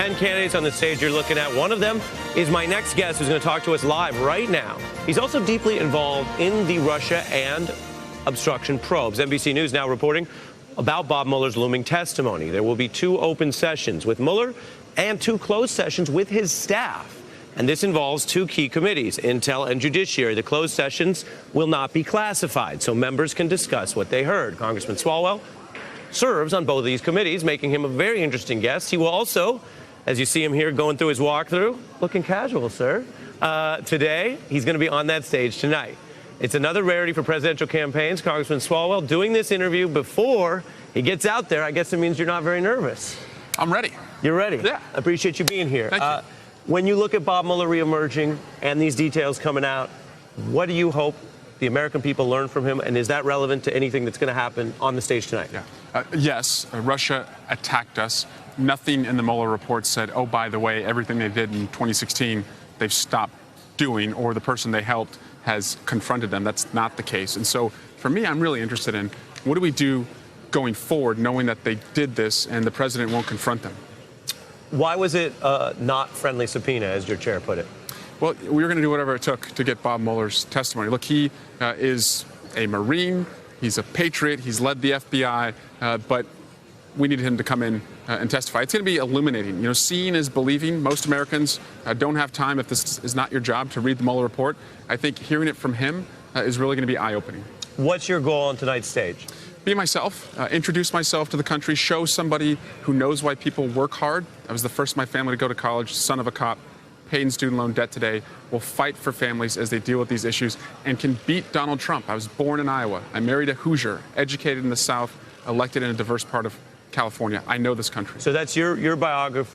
10 candidates on the stage you're looking at. One of them is my next guest who's going to talk to us live right now. He's also deeply involved in the Russia and obstruction probes. NBC News now reporting about Bob Mueller's looming testimony. There will be 2 open sessions with Mueller and 2 closed sessions with his staff. And this involves 2 key committees, Intel and Judiciary. The closed sessions will not be classified, so members can discuss what they heard. Congressman Swalwell serves on both of these committees, making him a very interesting guest. He will also, as you see him here going through his walkthrough, looking casual, sir. Today, he's going to be on that stage tonight. It's another rarity for presidential campaigns. Congressman Swalwell doing this interview before he gets out there. I guess it means you're not very nervous. I'm ready. You're ready? Yeah. I appreciate you being here. Thank you. When you look at Bob Mueller reemerging and these details coming out, what do you hope the American people learn from him, and is that relevant to anything that's going to happen on the stage tonight? Yeah. Yes, Russia attacked us. Nothing in the Mueller report said, oh, by the way, everything they did in 2016, they've stopped doing, or the person they helped has confronted them. That's not the case. And so for me, I'm really interested in what do we do going forward, knowing that they did this and the president won't confront them. Why was it not friendly subpoena, as your chair put it? Well, we were going to do whatever it took to get Bob Mueller's testimony. Look, he is a Marine. He's a patriot. He's led the FBI, but we needed him to come in and testify. It's going to be illuminating. You know, seeing is believing. Most Americans don't have time, if this is not your job, to read the Mueller report. I think hearing it from him is really going to be eye-opening. What's your goal on tonight's stage? Be myself, introduce myself to the country, show somebody who knows why people work hard. I was the first in my family to go to college, son of a cop, paying student loan debt today, will fight for families as they deal with these issues, and can beat Donald Trump. I was born in Iowa. I married a Hoosier, educated in the South, elected in a diverse part of California. I know this country. So that's your biography.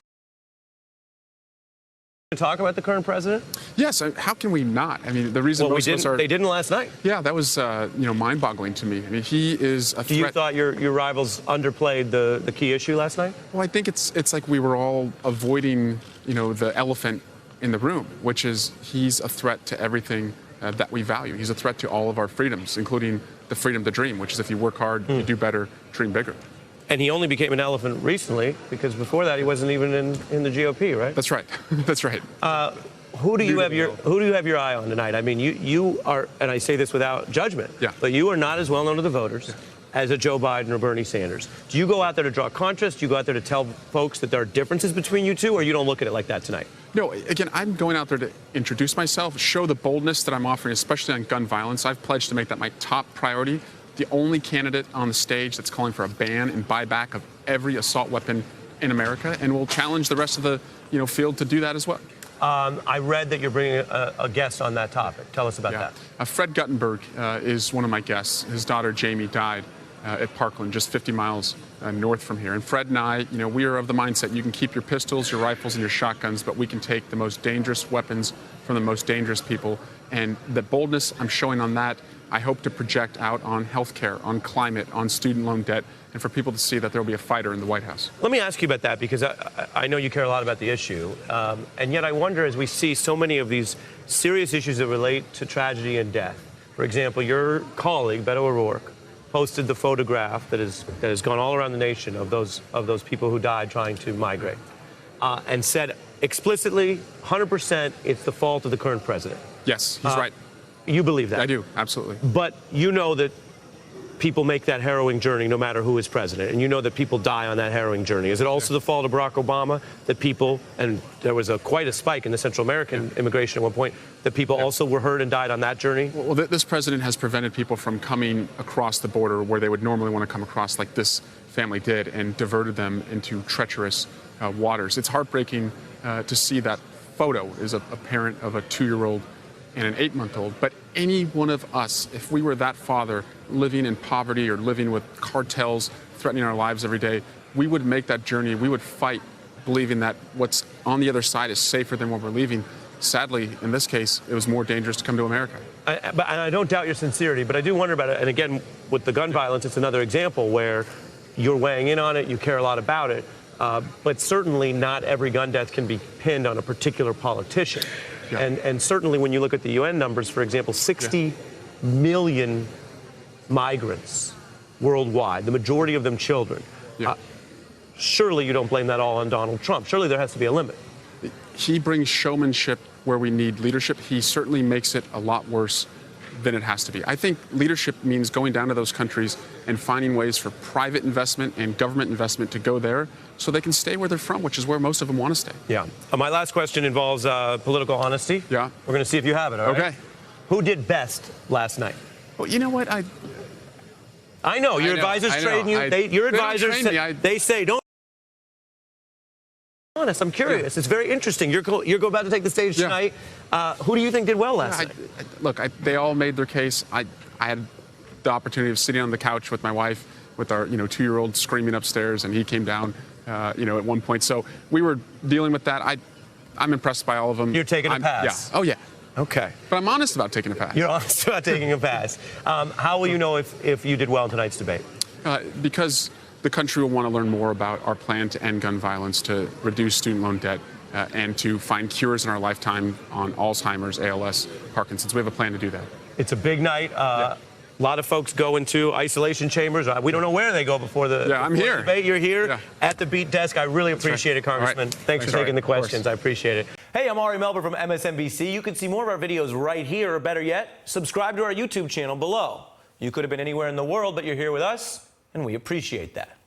Talk about the current president? Yes. How can we not? I mean, the reason most of us are... They didn't last night. Yeah, that was mind-boggling to me. I mean, he is a threat. You thought your rivals underplayed the key issue last night? Well, I think it's like we were all avoiding, the elephant in the room, which is he's a threat to everything that we value. He's a threat to all of our freedoms, including the freedom to dream, which is if you work hard, you do better, dream bigger. And he only became an elephant recently, because before that he wasn't even in the GOP, right? That's right. That's right. Who do you have your eye on tonight? I mean, you are, and I say this without judgment, but you are not as well known to the voters as a Joe Biden or Bernie Sanders. Do you go out there to draw contrast? Do you go out there to tell folks that there are differences between you two, or you don't look at it like that tonight? No, again, I'm going out there to introduce myself, show the boldness that I'm offering, especially on gun violence. I've pledged to make that my top priority. The only candidate on the stage that's calling for a ban and buyback of every assault weapon in America, and we'll challenge the rest of the field to do that as well. I read that you're bringing a guest on that topic. Tell us about that. Fred Guttenberg is one of my guests. His daughter Jamie died at Parkland, just 50 miles north from here. And Fred and I, we are of the mindset you can keep your pistols, your rifles, and your shotguns, but we can take the most dangerous weapons from the most dangerous people. And the boldness I'm showing on that, I hope to project out on healthcare, on climate, on student loan debt, and for people to see that there will be a fighter in the White House. Let me ask you about that, because I know you care a lot about the issue. And yet I wonder, as we see so many of these serious issues that relate to tragedy and death. For example, your colleague, Beto O'Rourke, posted the photograph that has gone all around the nation of those people who died trying to migrate, and said explicitly, 100%, it's the fault of the current president. Yes, he's right. You believe that? I do, absolutely. But you know that people make that harrowing journey no matter who is president, and you know that people die on that harrowing journey. Is it also the fault of Barack Obama that people, and there was quite a spike in the Central American immigration at one point, that people also were hurt and died on that journey? Well, this president has prevented people from coming across the border where they would normally want to come across, like this family did, and diverted them into treacherous waters. It's heartbreaking to see that photo is a parent of a 2-year-old and an 8-month-old, but any one of us, if we were that father living in poverty or living with cartels threatening our lives every day, we would make that journey. We would fight believing that what's on the other side is safer than what we're leaving. Sadly, in this case, it was more dangerous to come to America. And I don't doubt your sincerity, but I do wonder about it. And again, with the gun violence, it's another example where you're weighing in on it, you care a lot about it, but certainly not every gun death can be pinned on a particular politician. Yeah. And certainly when you look at the UN numbers, for example, 60 million migrants worldwide, the majority of them children. surely you don't blame that all on Donald Trump. Surely there has to be a limit. He brings showmanship where we need leadership. He certainly makes it a lot worse than it has to be. I think leadership means going down to those countries and finding ways for private investment and government investment to go there so they can stay where they're from, which is where most of them want to stay. Yeah. My last question involves political honesty. Yeah. We're going to see if you have it, all right? Okay. Who did best last night? Well, you know what? I know. Your advisors train you. Your advisors, they say, don't be honest. I'm curious. Yeah. It's very interesting. You're about to take the stage tonight. Who do you think did well last night? Look, they all made their case. I had the opportunity of sitting on the couch with my wife, with our 2-year-old screaming upstairs, and he came down, at one point. So we were dealing with that. I'm impressed by all of them. You're taking a pass. Yeah. Oh, yeah. Okay. But I'm honest about taking a pass. You're honest about taking a pass. How will you know if you did well in tonight's debate? Because the country will want to learn more about our plan to end gun violence, to reduce student loan debt, and to find cures in our lifetime on Alzheimer's, ALS, Parkinson's. We have a plan to do that. It's a big night. A lot of folks go into isolation chambers. We don't know where they go before the I'm here. Debate. You're here at the Beat Desk. I really appreciate it, Congressman. Thanks for taking the questions. I appreciate it. Hey, I'm Ari Melber from MSNBC. You can see more of our videos right here, or better yet, subscribe to our YouTube channel below. You could have been anywhere in the world, but you're here with us, and we appreciate that.